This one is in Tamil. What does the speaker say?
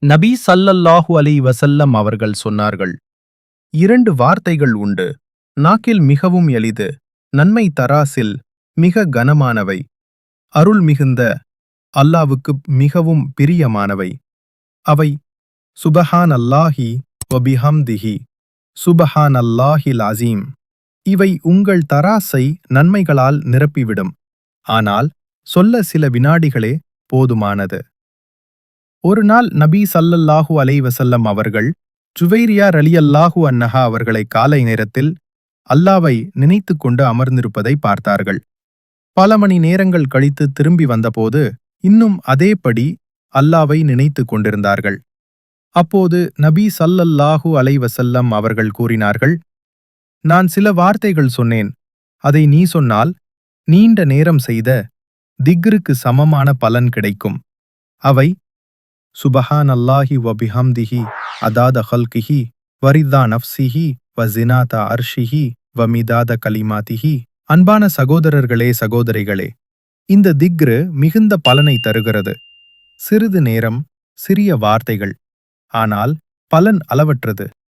நபி ஸல்லல்லாஹு அலைஹி வஸல்லம் அவர்கள் சொன்னார்கள், இரண்டு வார்த்தைகள் உண்டு, நாக்கில் மிகவும் எளிது, நன்மை தராசில் மிக கனமானவை, அருள் மிகுந்த அல்லாவுக்கு மிகவும் பிரியமானவை. அவை சுபஹான் அல்லாஹி வபிஹம்திஹி, சுபஹான் அல்லாஹில் அசீம். இவை உங்கள் தராசை நன்மைகளால் நிரப்பிவிடும். ஆனால் சொல்ல சில வினாடிகளே போதுமானது. ஒரு நாள் நபி ஸல்லல்லாஹு அலைஹி வஸல்லம் அவர்கள் ஜுவைரியா ரலியல்லாஹு அன்ஹா அவர்களை காலை நேரத்தில் அல்லாவை நினைத்துக் கொண்டு அமர்ந்திருப்பதை பார்த்தார்கள். பல மணி நேரங்கள் கழித்து திரும்பி வந்தபோது இன்னும் அதேபடி அல்லாவை நினைத்துக் கொண்டிருந்தார்கள். அப்போது நபி ஸல்லல்லாஹு அலைஹி வஸல்லம் அவர்கள் கூறினார்கள், நான் சில வார்த்தைகள் சொன்னேன், அதை நீ சொன்னால் நீண்ட நேரம் செய்த திக்ருக்கு சமமான பலன் கிடைக்கும். அவை சுபஹான் அல்லாஹி வபிஹம்திஹி அதாத ஹல்கிஹி வரிதா நஃப்சிஹி வஸினாத அர்ஷிஹி வமிதாத கலிமாத்திஹி. அன்பான சகோதரர்களே சகோதரிகளே, இந்த திக்ரு மிகுந்த பலனை தருகிறது. சிறிது நேரம், சிறிய வார்த்தைகள், ஆனால் பலன் அளவற்றது.